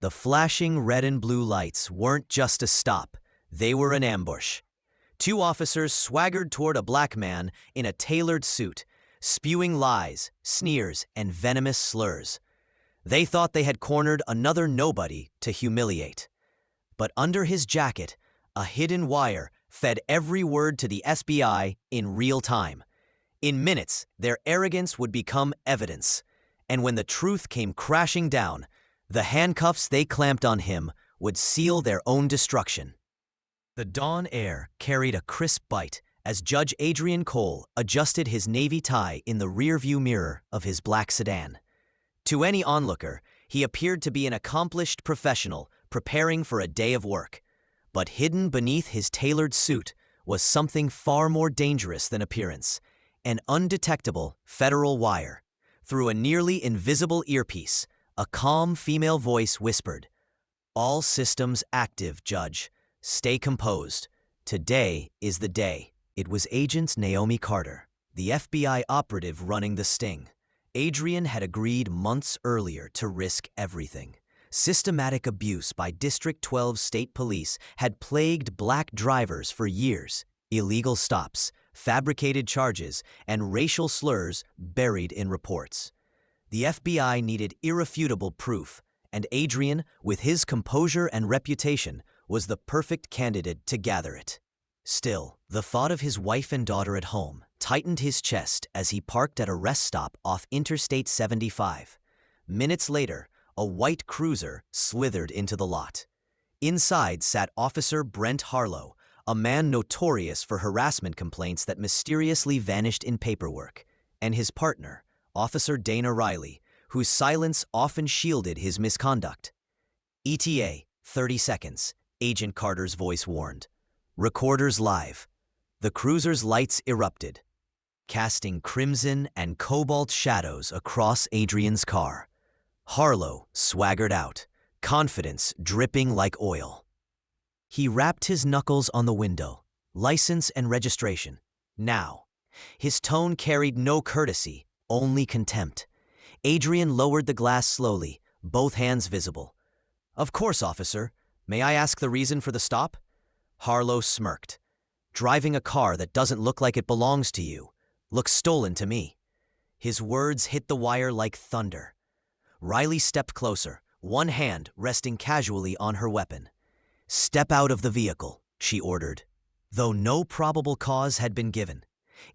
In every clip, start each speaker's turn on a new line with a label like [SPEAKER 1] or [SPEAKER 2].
[SPEAKER 1] The flashing red and blue lights weren't just a stop, they were an ambush. Two officers swaggered toward a black man in a tailored suit, spewing lies, sneers, and venomous slurs. They thought they had cornered another nobody to humiliate. But under his jacket, a hidden wire fed every word to the FBI in real time. In minutes, their arrogance would become evidence, and when the truth came crashing down, the handcuffs they clamped on him would seal their own destruction. The dawn air carried a crisp bite as Judge Adrian Cole adjusted his navy tie in the rearview mirror of his black sedan. To any onlooker, he appeared to be an accomplished professional preparing for a day of work. But hidden beneath his tailored suit was something far more dangerous than appearance, an undetectable federal wire. Through a nearly invisible earpiece, a calm female voice whispered, "All systems active, Judge. Stay composed. Today is the day." It was Agent Naomi Carter, the FBI operative running the sting. Adrian had agreed months earlier to risk everything. Systematic abuse by District 12 state police had plagued black drivers for years. Illegal stops, fabricated charges, and racial slurs buried in reports. The FBI needed irrefutable proof, and Adrian, with his composure and reputation, was the perfect candidate to gather it. Still, the thought of his wife and daughter at home tightened his chest as he parked at a rest stop off Interstate 75. Minutes later, a white cruiser slithered into the lot. Inside sat Officer Brent Harlow, a man notorious for harassment complaints that mysteriously vanished in paperwork, and his partner, Officer Dana Riley, whose silence often shielded his misconduct. "ETA, 30 seconds, Agent Carter's voice warned. "Recorders live." The cruiser's lights erupted, casting crimson and cobalt shadows across Adrian's car. Harlow swaggered out, confidence dripping like oil. He rapped his knuckles on the window. "License and registration. Now." His tone carried no courtesy, only contempt. Adrian lowered the glass slowly, both hands visible. "Of course, officer. May I ask the reason for the stop?" Harlow smirked. "Driving a car that doesn't look like it belongs to you. Looks stolen to me." His words hit the wire like thunder. Riley stepped closer, one hand resting casually on her weapon. "Step out of the vehicle," she ordered. Though no probable cause had been given.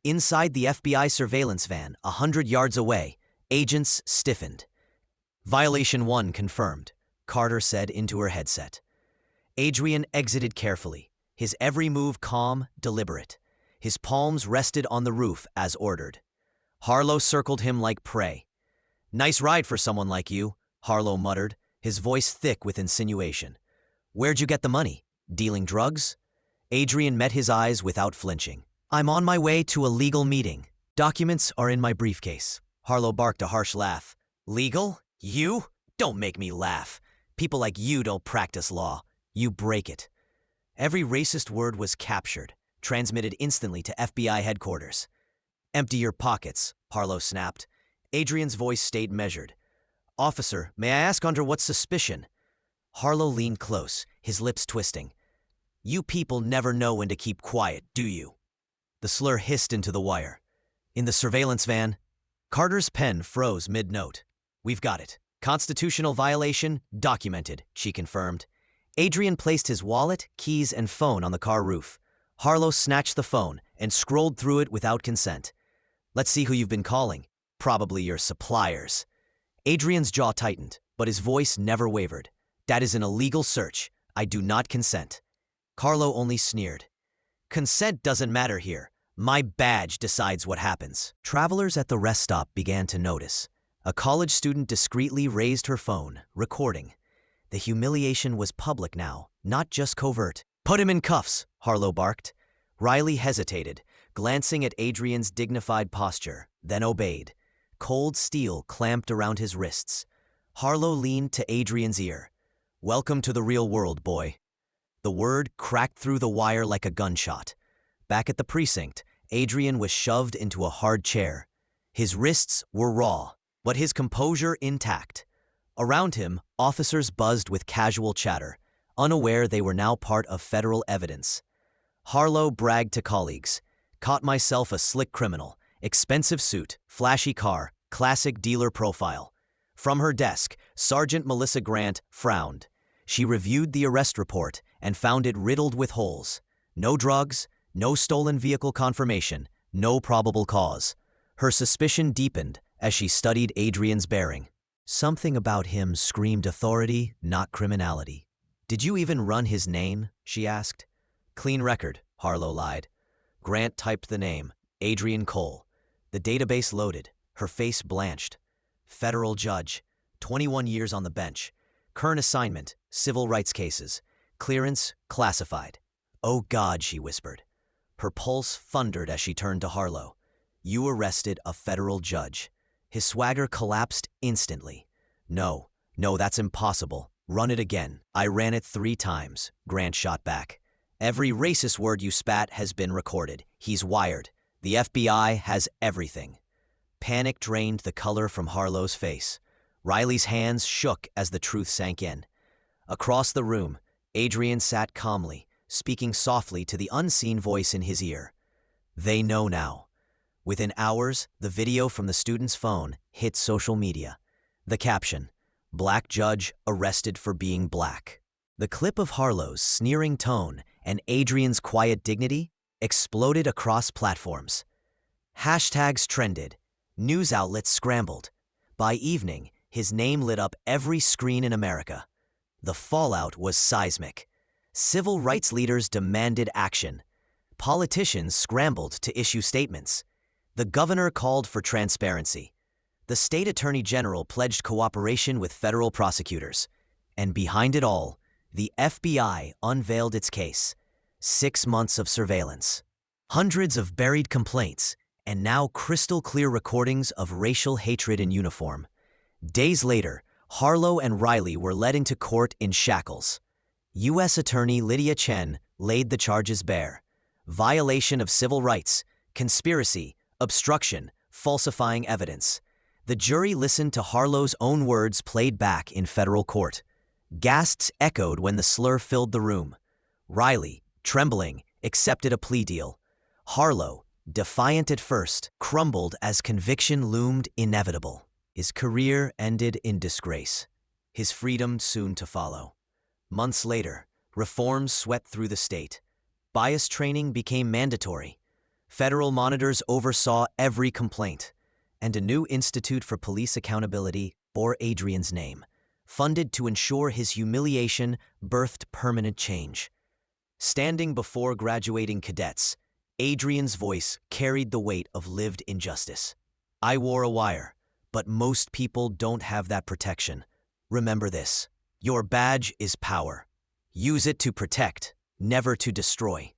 [SPEAKER 1] Inside the FBI surveillance van, 100 yards away, agents stiffened. "Violation 1 confirmed," Carter said into her headset. Adrian exited carefully, his every move calm, deliberate. His palms rested on the roof as ordered. Harlow circled him like prey. "Nice ride for someone like you," Harlow muttered, his voice thick with insinuation. "Where'd you get the money? Dealing drugs?" Adrian met his eyes without flinching. "I'm on my way to a legal meeting. Documents are in my briefcase." Harlow barked a harsh laugh. "Legal? You? Don't make me laugh. People like you don't practice law. You break it." Every racist word was captured, transmitted instantly to FBI headquarters. "Empty your pockets," Harlow snapped. Adrian's voice stayed measured. "Officer, may I ask under what suspicion?" Harlow leaned close, his lips twisting. "You people never know when to keep quiet, do you?" The slur hissed into the wire. "In the surveillance van?" Carter's pen froze mid-note. "We've got it. Constitutional violation, documented," she confirmed. Adrian placed his wallet, keys, and phone on the car roof. Harlow snatched the phone and scrolled through it without consent. "Let's see who you've been calling. Probably your suppliers." Adrian's jaw tightened, but his voice never wavered. "That is an illegal search. I do not consent." Harlow only sneered. "Consent doesn't matter here. My badge decides what happens." Travelers at the rest stop began to notice. A college student discreetly raised her phone, recording. The humiliation was public now, not just covert. "Put him in cuffs," Harlow barked. Riley hesitated, glancing at Adrian's dignified posture, then obeyed. Cold steel clamped around his wrists. Harlow leaned to Adrian's ear. "Welcome to the real world, boy." The word cracked through the wire like a gunshot. Back at the precinct, Adrian was shoved into a hard chair. His wrists were raw, but his composure intact. Around him, officers buzzed with casual chatter, unaware they were now part of federal evidence. Harlow bragged to colleagues, "Caught myself a slick criminal, expensive suit, flashy car, classic dealer profile." From her desk, Sergeant Melissa Grant frowned. She reviewed the arrest report and found it riddled with holes. No drugs, no stolen vehicle confirmation, no probable cause. Her suspicion deepened as she studied Adrian's bearing. Something about him screamed authority, not criminality. "Did you even run his name?" she asked. "Clean record," Harlow lied. Grant typed the name, Adrian Cole. The database loaded, her face blanched. Federal judge, 21 years on the bench. Current assignment, civil rights cases. Clearance, classified. "Oh God," she whispered. Her pulse thundered as she turned to Harlow. "You arrested a federal judge." His swagger collapsed instantly. No, that's impossible. Run it again." "I ran it 3 times, Grant shot back. "Every racist word you spat has been recorded. He's wired. The FBI has everything." Panic drained the color from Harlow's face. Riley's hands shook as the truth sank in. Across the room, Adrian sat calmly, speaking softly to the unseen voice in his ear. "They know now." Within hours, the video from the student's phone hit social media. The caption, "Black judge arrested for being black." The clip of Harlow's sneering tone and Adrian's quiet dignity exploded across platforms. Hashtags trended. News outlets scrambled. By evening, his name lit up every screen in America. The fallout was seismic. Civil rights leaders demanded action. Politicians scrambled to issue statements. The governor called for transparency. The state attorney general pledged cooperation with federal prosecutors. And behind it all, the FBI unveiled its case. 6 months of surveillance. Hundreds of buried complaints, and now crystal-clear recordings of racial hatred in uniform. Days later, Harlow and Riley were led into court in shackles. U.S. Attorney Lydia Chen laid the charges bare. Violation of civil rights, conspiracy, obstruction, falsifying evidence. The jury listened to Harlow's own words played back in federal court. Gasps echoed when the slur filled the room. Riley, trembling, accepted a plea deal. Harlow, defiant at first, crumbled as conviction loomed inevitable. His career ended in disgrace. His freedom soon to follow. Months later, reforms swept through the state. Bias training became mandatory. Federal monitors oversaw every complaint. And a new Institute for Police Accountability bore Adrian's name, funded to ensure his humiliation birthed permanent change. Standing before graduating cadets, Adrian's voice carried the weight of lived injustice. "I wore a wire, but most people don't have that protection. Remember this. Your badge is power. Use it to protect, never to destroy.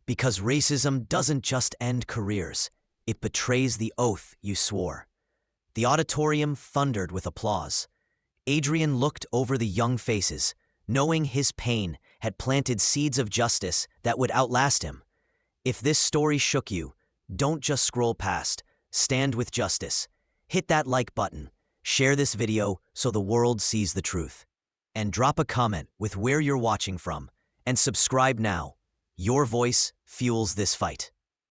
[SPEAKER 1] Because racism doesn't just end careers, it betrays the oath you swore." The auditorium thundered with applause. Adrian looked over the young faces, knowing his pain had planted seeds of justice that would outlast him. If this story shook you, don't just scroll past. Stand with justice. Hit that like button. Share this video so the world sees the truth. And drop a comment with where you're watching from. And subscribe now. Your voice fuels this fight.